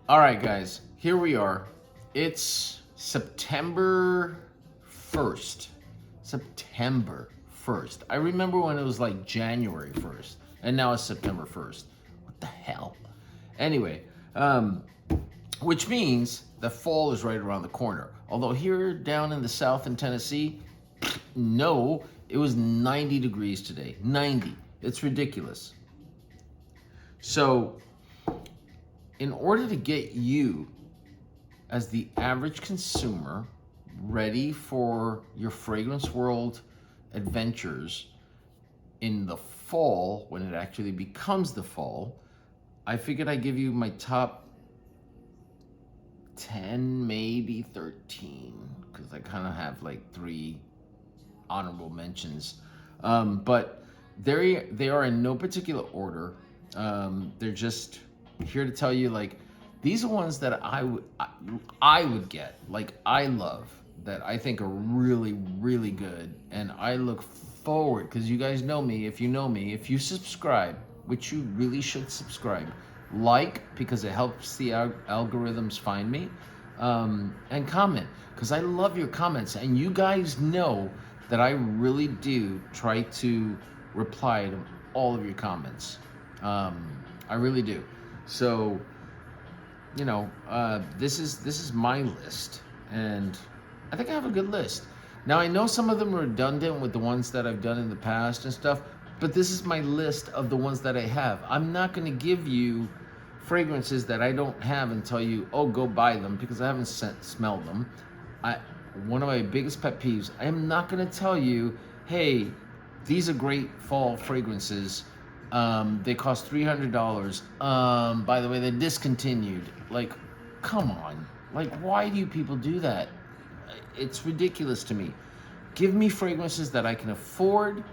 All right, guys, here we are. It's September 1st. September 1st. I remember when it was like January 1st, and now it's September 1st. What the hell? Anyway, which means the fall is right around the corner. Although here down in the south in Tennessee, no, it was 90 degrees today. 90. It's ridiculous. So, in order to get you as the average consumer ready for your fragrance world adventures in the fall, when it actually becomes the fall, I figured I'd give you my top 10, maybe 13, because I kind of have like 3 honorable mentions. But they are in no particular order. They're just here to tell you, like, these are ones that I would get, like, I love, that I think are really, really good. And I look forward, because you guys know me, if you subscribe, which you really should subscribe, because it helps the algorithms find me, and comment, because I love your comments. And you guys know that I really do try to reply to all of your comments. I really do. So, this is my list, and I think I have a good list. Now, I know some of them are redundant with the ones that I've done in the past and stuff, but this is my list of the ones that I have. I'm not going to give you fragrances that I don't have and tell you, oh, go buy them, because I haven't smelled them. One of my biggest pet peeves, I am not going to tell you, hey, these are great fall fragrances. They cost $300. By the way, they're discontinued. Like, come on. Like, why do you people do that? It's ridiculous to me. Give me fragrances that I can afford,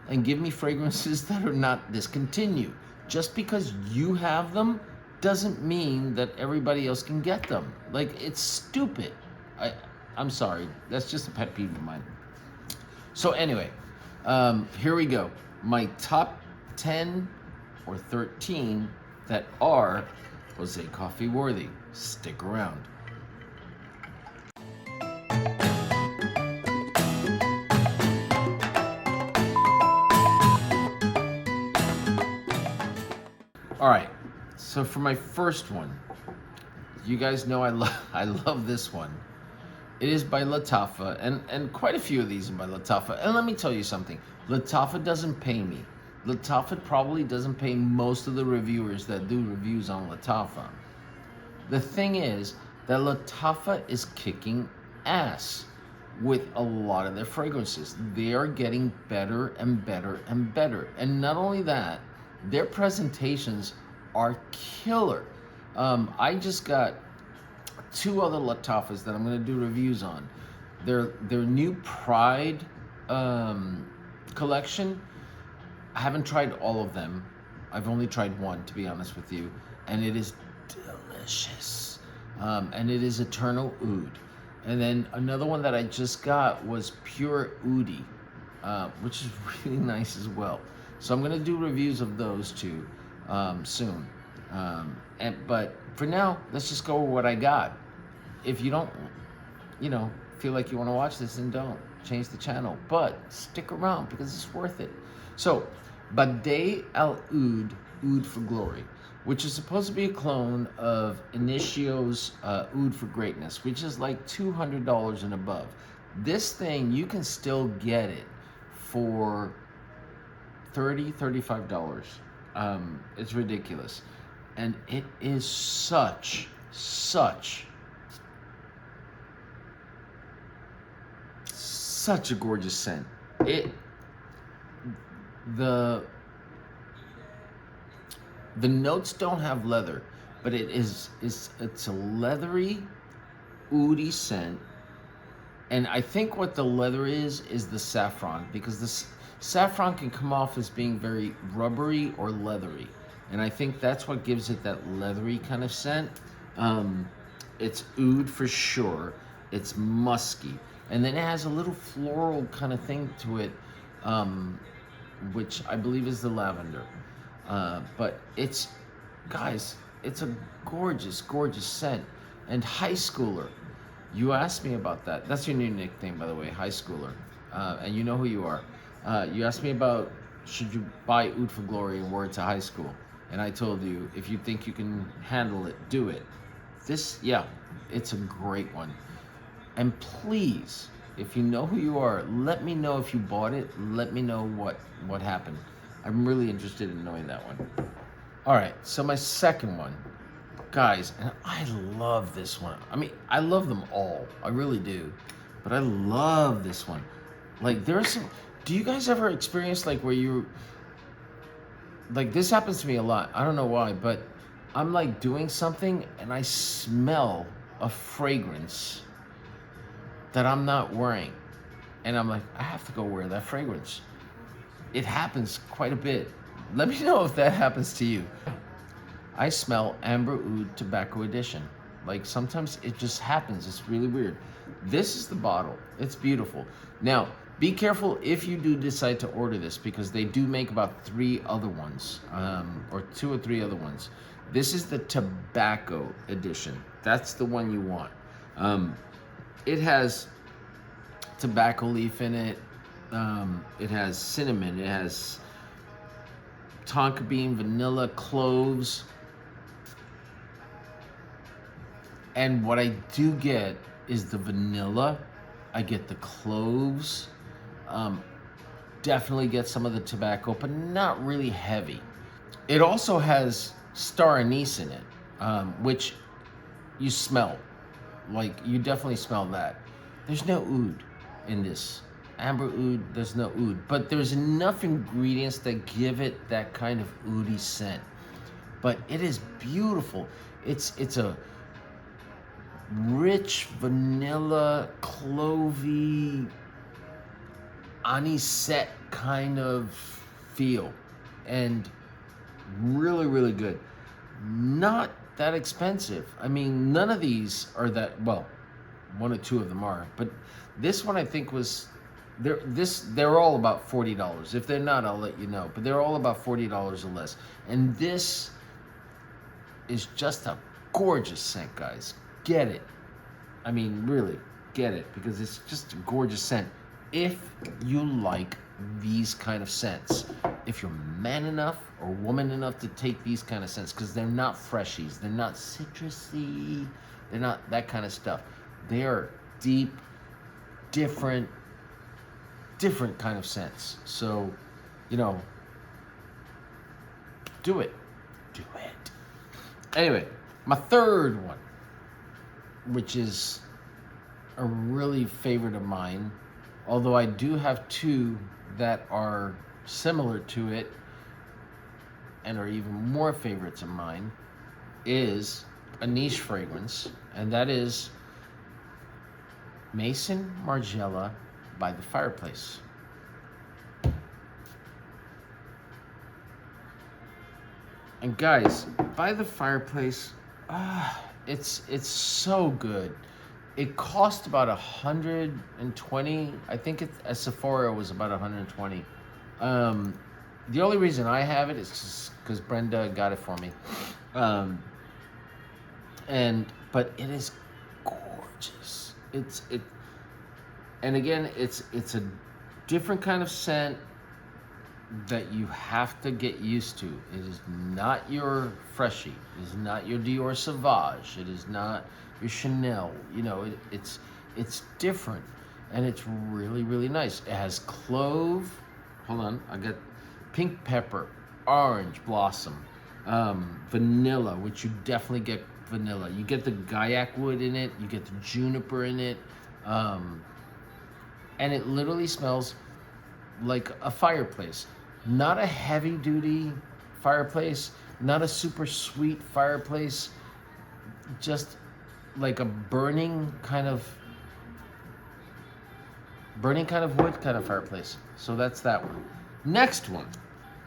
and give me fragrances that are not discontinued. Just because you have them doesn't mean that everybody else can get them. Like, it's stupid. I'm sorry. That's just a pet peeve of mine. So anyway, here we go. My top 10 or 13 that are Jose Coffee worthy. Stick around. All right. So for my first one, you guys know I love this one. It is by Lattafa, and quite a few of these are by Lattafa. And let me tell you something. Lattafa doesn't pay me. Lattafa probably doesn't pay most of the reviewers that do reviews on Lattafa. The thing is that Lattafa is kicking ass with a lot of their fragrances. They are getting better and better and better. And not only that, their presentations are killer. I just got 2 other Lattafas that I'm going to do reviews on. Their new Pride collection. I haven't tried all of them. I've only tried one, to be honest with you, and it is delicious. And it is Eternal Oud. And then another one that I just got was Pure Oudi, which is really nice as well. So I'm going to do reviews of those 2 soon. But for now, let's just go with what I got. If you don't, feel like you want to watch this, then don't. Change the channel. But stick around, because it's worth it. So, Badei Al Oud, Oud for Glory, which is supposed to be a clone of Initio's Oud for Greatness, which is like $200 and above. This thing, you can still get it for $30, $35. It's ridiculous. And it is such a gorgeous scent. The notes don't have leather, but it's a leathery, oudy scent. And I think what the leather is the saffron, because the saffron can come off as being very rubbery or leathery. And I think that's what gives it that leathery kind of scent. It's oud for sure. It's musky. And then it has a little floral kind of thing to it, which I believe is the lavender. But it's, guys, it's a gorgeous, gorgeous scent. And high schooler, you asked me about that. That's your new nickname, by the way, high schooler. And you know who you are. You asked me about should you buy Oud for Glory and wear it to high school. And I told you, if you think you can handle it, do it. This, yeah, it's a great one. And please, if you know who you are, let me know if you bought it. Let me know what happened. I'm really interested in knowing that one. All right, so my second one, guys, and I love this one. I mean, I love them all. I really do. But I love this one. Like, there's some, do you guys ever experience like where you, like this happens to me a lot. I don't know why, but I'm like doing something and I smell a fragrance that I'm not wearing. And I'm like, I have to go wear that fragrance. It happens quite a bit. Let me know if that happens to you. I smell Amber Oud Tobacco Edition. Like sometimes it just happens. It's really weird. This is the bottle. It's beautiful. Now, be careful if you do decide to order this because they do make about 3 other ones, or 2 or 3 other ones. This is the Tobacco Edition. That's the one you want. It has tobacco leaf in it. It has cinnamon. It has tonka bean, vanilla, cloves. And what I do get is the vanilla. I get the cloves. Definitely get some of the tobacco, but not really heavy. It also has star anise in it, which you smell. Like, you definitely smell that. There's no oud in this. Amber Oud, there's no oud. But there's enough ingredients that give it that kind of oudy scent. But it is beautiful. It's a rich vanilla, clovey, anisette kind of feel. And really, really good. Not that expensive. I mean, none of these are that, well, 1 or 2 of them are, but this one I think was, they're all about $40. If they're not, I'll let you know, but they're all about $40 or less. And this is just a gorgeous scent, guys. Get it. I mean, really, get it, because it's just a gorgeous scent. If you like these kind of scents, if you're man enough or woman enough to take these kind of scents, because they're not freshies, they're not citrusy, they're not that kind of stuff. They are deep, different kind of scents. So, you know, do it. Do it. Anyway, my third one, which is a really favorite of mine, although I do have 2 that are similar to it and are even more favorites of mine, is a niche fragrance, and that is Maison Margiela by the Fireplace. And guys, by the Fireplace, it's so good. It cost about 120. I think at Sephora it was about 120. The only reason I have it is just because Brenda got it for me. But it is gorgeous. And again, it's a different kind of scent that you have to get used to. It is not your Freshie. It is not your Dior Sauvage. It is not your Chanel. You know, it's different, and it's really, really nice. It has clove. Hold on, I got pink pepper, orange blossom, vanilla, which you definitely get vanilla. You get the Gaiac wood in it. You get the juniper in it, and it literally smells like a fireplace. Not a heavy duty fireplace, not a super sweet fireplace, just like a burning kind of wood kind of fireplace. So that's that one. Next one,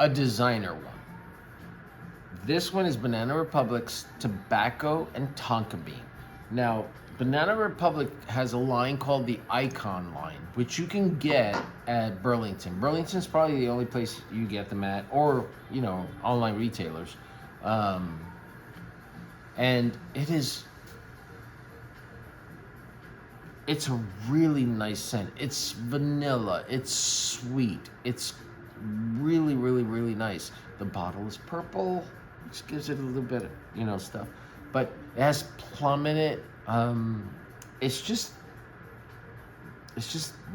a designer one. This one is Banana Republic's Tobacco and Tonka Bean. Now, Banana Republic has a line called the Icon line, which you can get at Burlington. Burlington's probably the only place you get them at, or, you know, online retailers. And it's a really nice scent. It's vanilla, it's sweet, it's really, really, really nice. The bottle is purple, which gives it a little bit of, stuff. But it has plum in it. It's just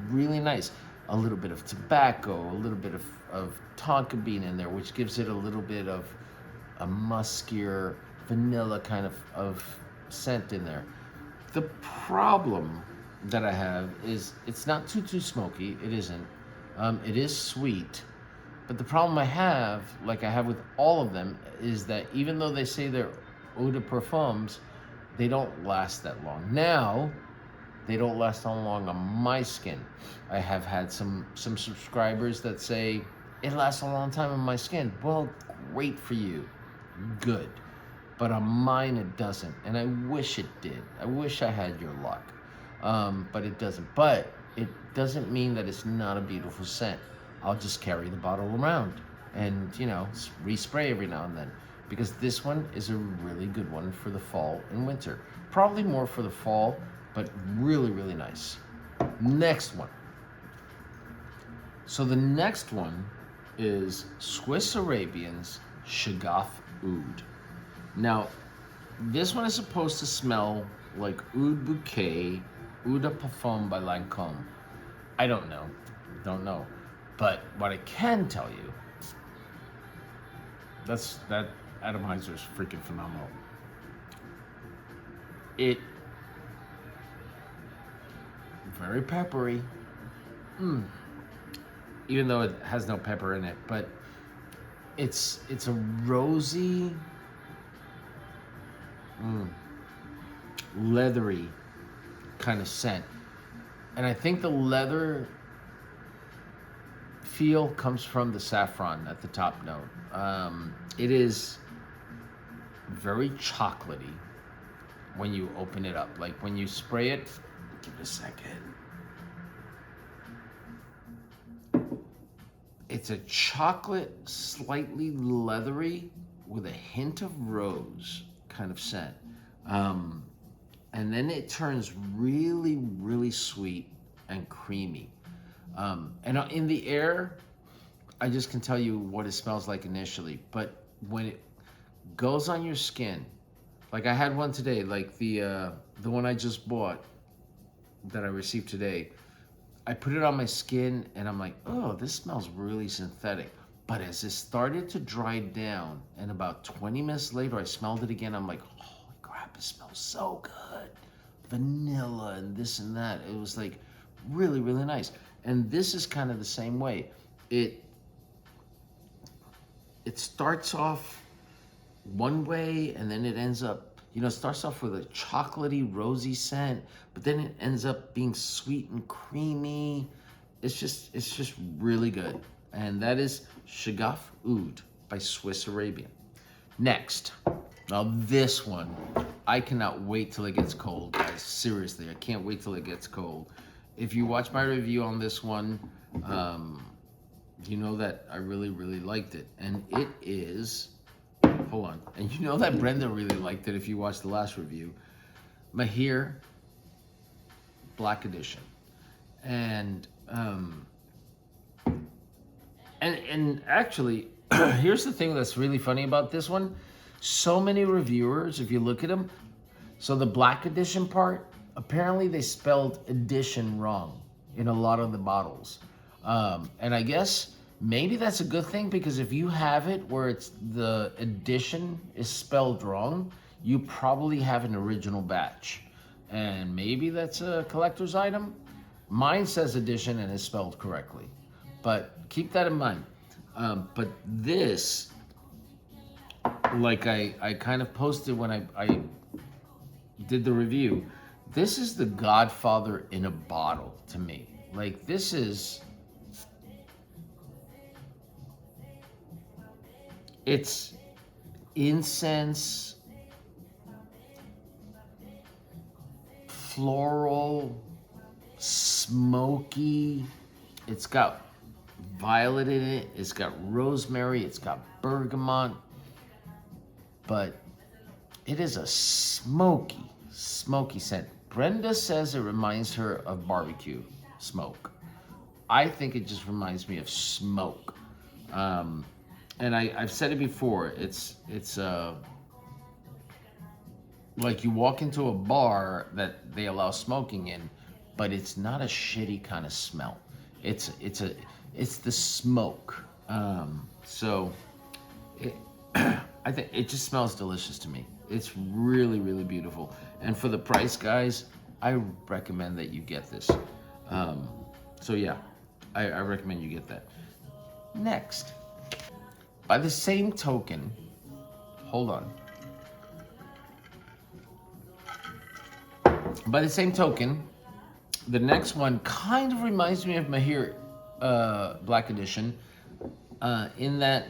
really nice. A little bit of tobacco, a little bit of tonka bean in there, which gives it a little bit of a muskier vanilla kind of scent in there. The problem that I have is it's not too smoky. It isn't. It is sweet. But the problem I have, like I have with all of them, is that even though they say they're eau de parfums, they don't last that long. Now, they don't last that long on my skin. I have had some subscribers that say it lasts a long time on my skin. Well, great for you. Good. But on mine it doesn't, and I wish it did. I wish I had your luck, but it doesn't. But it doesn't mean that it's not a beautiful scent. I'll just carry the bottle around and, respray every now and then, because this one is a really good one for the fall and winter. Probably more for the fall, but really, really nice. Next one. So the next one is Swiss Arabians Shagaf Oud. Now, this one is supposed to smell like Oud Bouquet, Eau de Parfum by Lancôme. I don't know. But what I can tell you, that atomizer is freaking phenomenal. It very peppery, even though it has no pepper in it, but it's a rosy, leathery kind of scent. And I think the leather feel comes from the saffron at the top note. It is very chocolatey when you open it up. Like when you spray it, give it a second. It's a chocolate, slightly leathery with a hint of rose kind of scent. And then it turns really, really sweet and creamy. And in the air, I just can tell you what it smells like initially. But when it goes on your skin, like I had one today, like the one I just bought that I received today, I put it on my skin and I'm like, oh, this smells really synthetic. But as it started to dry down, and about 20 minutes later, I smelled it again. I'm like, holy crap, it smells so good. Vanilla and this and that. It was like really, really nice. And this is kind of the same way. It starts off one way and then it ends up, it starts off with a chocolatey, rosy scent, but then it ends up being sweet and creamy. It's just really good. And that is Shagaf Oud by Swiss Arabian. Next, now this one, I cannot wait till it gets cold, guys. Seriously, I can't wait till it gets cold. If you watch my review on this one, you know that I really, really liked it. And it is, hold on. And you know that Brenda really liked it if you watched the last review. Mahir Black Edition. And actually, here's the thing that's really funny about this one. So many reviewers, if you look at them, so the Black Edition part, apparently they spelled edition wrong in a lot of the bottles. And I guess maybe that's a good thing, because if you have it where it's the edition is spelled wrong, you probably have an original batch. And maybe that's a collector's item. Mine says edition and is spelled correctly. But keep that in mind. But this, like I kind of posted when I did the review, this is the Godfather in a bottle to me. Like this is, it's incense, floral, smoky. It's got violet in it. It's got rosemary. It's got bergamot. But It is a smoky, smoky scent. Brenda says it reminds her of barbecue smoke. I think it just reminds me of smoke. And I've said it before. It's like you walk into a bar that they allow smoking in, but it's not a shitty kind of smell. It's the smoke. So it, I think it just smells delicious to me. It's really, really beautiful. And for the price, guys, I recommend that you get this. So yeah, I recommend you get that. Next, by the same token, hold on. By the same token, the next one kind of reminds me of Mahir Black Edition, in that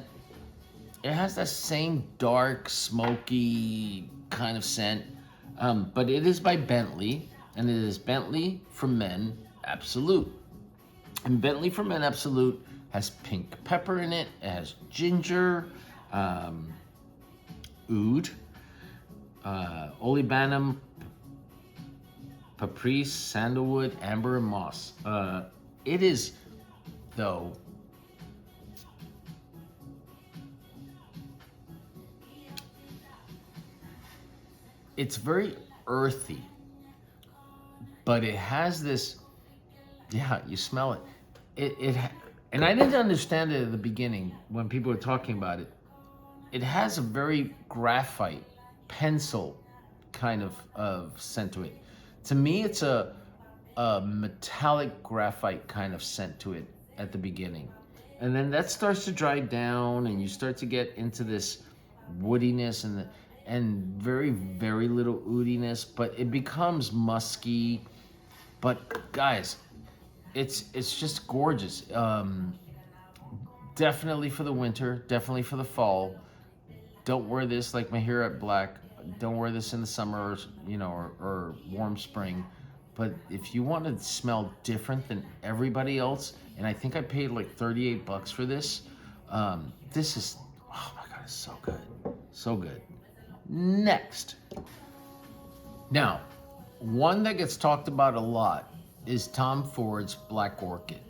it has that same dark, smoky kind of scent, but it is by Bentley, and it is Bentley for Men Absolute. And Bentley for Men Absolute has pink pepper in it, it has ginger, oud, olibanum, paprese, sandalwood, amber, and moss. It is, though, it's very earthy, but it has this, yeah, you smell it. And I didn't understand it at the beginning when people were talking about it. It has a very graphite, pencil kind of scent to it. To me, it's a metallic graphite kind of scent to it at the beginning. And then that starts to dry down and you start to get into this woodiness and very, very little oudiness, but it becomes musky. But guys, it's just gorgeous. Definitely for the winter, definitely for the fall. Don't wear this like Mahira Black. Don't wear this in the summer, or warm spring. But if you want to smell different than everybody else, and I think I paid like 38 bucks for this. This is, oh my God, it's so good. So good. Next. Now, one that gets talked about a lot is Tom Ford's Black Orchid.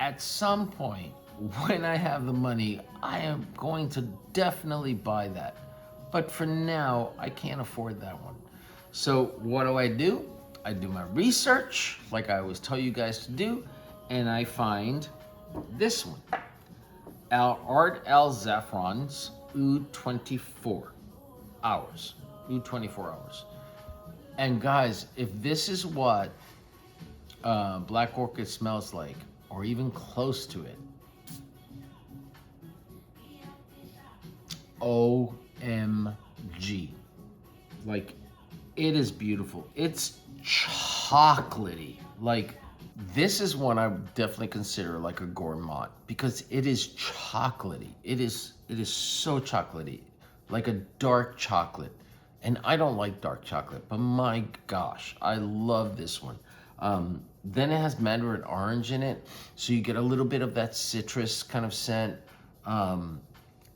At some point, when I have the money, I am going to definitely buy that. But for now, I can't afford that one. So what do? I do my research, like I always tell you guys to do, and I find this one. Art Al Zafron's Oud 24 hours. Oud 24 hours. And guys, if this is what Black Orchid smells like, or even close to it, OMG. Like, it is beautiful. It's chocolatey. Like, this is one I would definitely consider like a gourmand because it is chocolatey. It is so chocolatey, like a dark chocolate. And I don't like dark chocolate, but my gosh, I love this one. Then it has mandarin orange in it, so you get a little bit of that citrus kind of scent.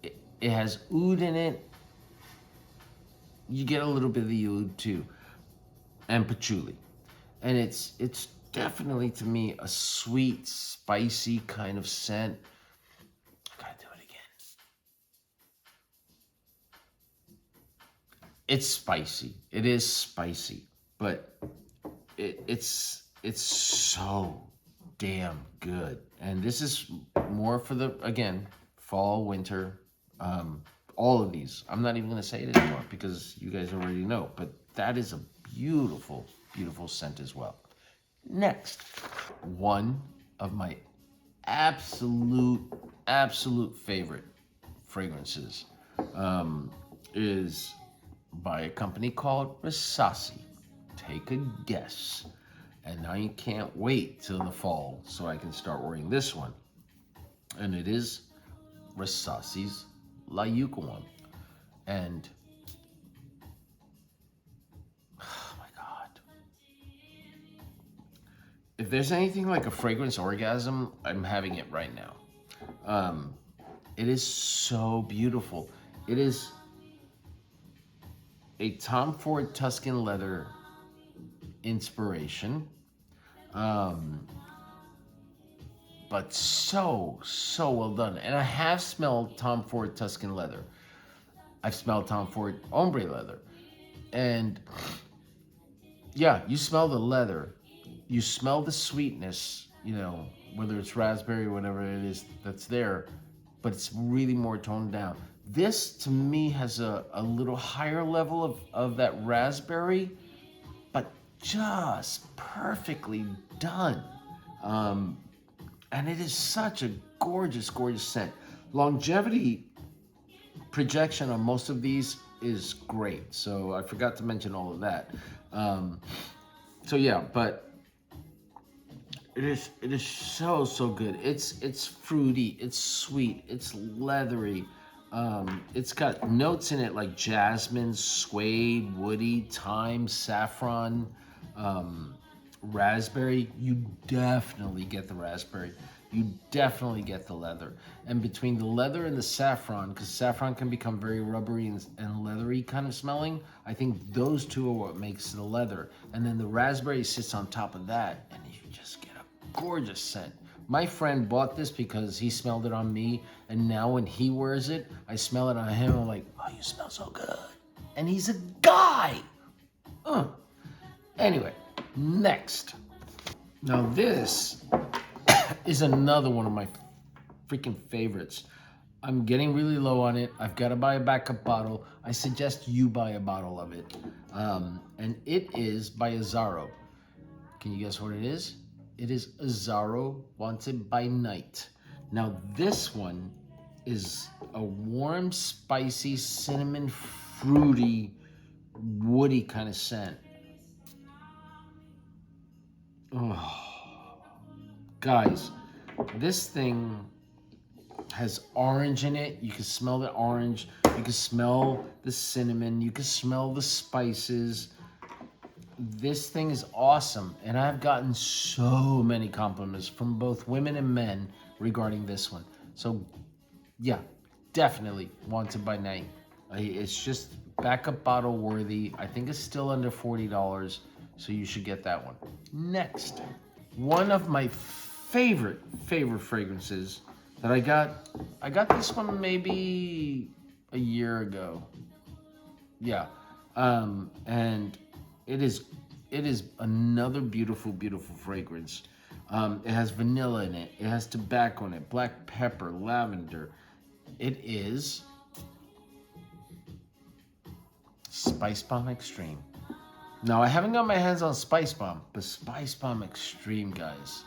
It has oud in it. You get a little bit of the oud too, and patchouli. And it's definitely, to me, a sweet, spicy kind of scent. I gotta do it again. It's spicy. It is spicy, but it's so damn good. And this is more for the, again, fall, winter, all of these. I'm not even gonna say it anymore because you guys already know, but that is a beautiful, beautiful scent as well. Next, one of my absolute favorite fragrances is by a company called Rasassi. Take a guess. And now you can't wait till the fall so I can start wearing this one. And it is Rasassi's La Yucawan. And oh my God. If there's anything like a fragrance orgasm, I'm having it right now. It is so beautiful. It is a Tom Ford Tuscan leather inspiration. But so well done. And I have smelled Tom Ford Tuscan leather. I've smelled Tom Ford ombre leather. And yeah, you smell the leather. You smell the sweetness, you know, whether it's raspberry or whatever it is that's there, but it's really more toned down. This, to me, has a little higher level of that raspberry, but just perfectly done. And it is such a gorgeous, gorgeous scent. Longevity projection on most of these is great. So I forgot to mention all of that. So yeah, but it is so good. It's fruity, it's sweet, it's leathery. It's got notes in it like jasmine, suede, woody, thyme, saffron, raspberry. You definitely get the raspberry. You definitely get the leather. And between the leather and the saffron, because saffron can become very rubbery and leathery kind of smelling, I think those two are what makes the leather. And then the raspberry sits on top of that, and you just get a gorgeous scent. My friend bought this because he smelled it on me, and now when he wears it, I smell it on him. I'm like, oh, you smell so good. And he's a guy. Anyway, next. Now this is another one of my freaking favorites. I'm getting really low on it. I've got to buy a backup bottle. I suggest you buy a bottle of it. And it is by Azzaro. Can you guess what it is? It is Azzaro Wanted by Night. Now this one is a warm, spicy, cinnamon, fruity, woody kind of scent. Oh, guys, this thing has orange in it. You can smell the orange. You can smell the cinnamon. You can smell the spices. This thing is awesome. And I've gotten so many compliments from both women and men regarding this one. So yeah, definitely Wanted by Night. It's just backup bottle worthy. I think it's still under $40. So you should get that one. Next, one of my favorite fragrances that I got this one maybe a year ago. Yeah. And it is another beautiful fragrance. It has vanilla in it. It has tobacco in it, black pepper, lavender. It is Spice Bomb Extreme. Now, I haven't got my hands on Spice Bomb, but Spice Bomb Extreme, guys.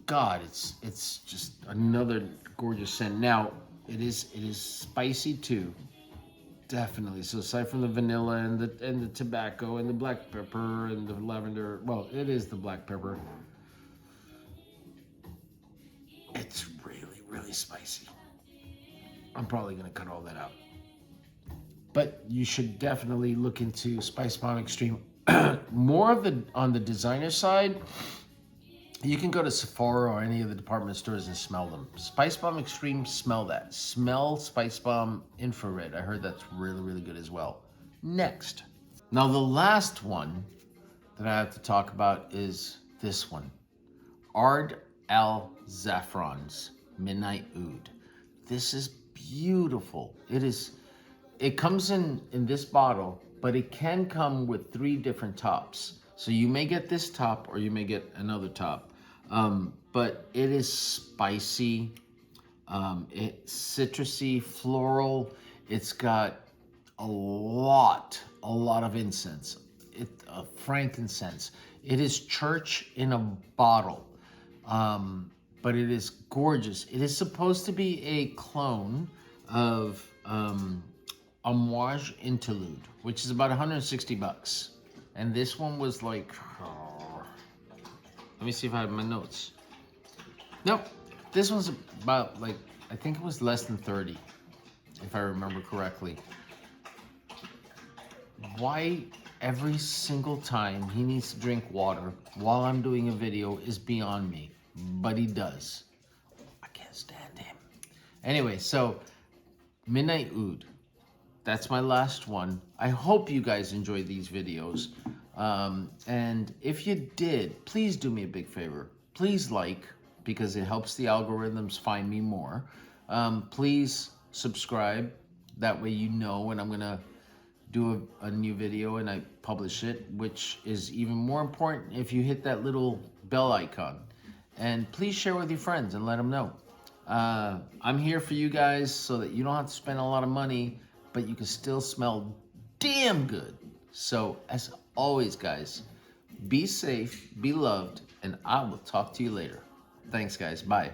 God, it's just another gorgeous scent. Now, it is spicy too. Definitely. So aside from the vanilla and the tobacco and the black pepper and the lavender, well, it is the black pepper. It's really spicy. I'm probably gonna cut all that out. But you should definitely look into Spice Bomb Extreme. More of on the designer side, you can go to Sephora or any of the department stores and smell them. Spice Bomb Extreme, smell that. Smell Spice Bomb Infrared. I heard that's really good as well. Next. Now the last one that I have to talk about is this one. Ard Al Zafran's Midnight Oud. This is beautiful. It comes in this bottle, but it can come with 3 different tops. So you may get this top or you may get another top. But it is spicy, it's citrusy, floral. It's got a lot of incense, frankincense. It is church in a bottle, but it is gorgeous. It is supposed to be a clone of Amouage Interlude, which is about 160 bucks. And this one was like, let me see if I have my notes. Nope, this one's about like, I think it was less than 30, if I remember correctly. Why every single time he needs to drink water while I'm doing a video is beyond me, but he does. I can't stand him. Anyway, so Midnight Oud. that's my last one. I hope you guys enjoyed these videos. And if you did, please do me a big favor. Please like, because it helps the algorithms find me more. Please subscribe. That way you know when I'm gonna do a new video and I publish it, which is even more important if you hit that little bell icon. And please share with your friends and let them know. I'm here for you guys so that you don't have to spend a lot of money, but you can still smell damn good. So as always, guys, be safe, be loved, and I will talk to you later. Thanks, guys. Bye.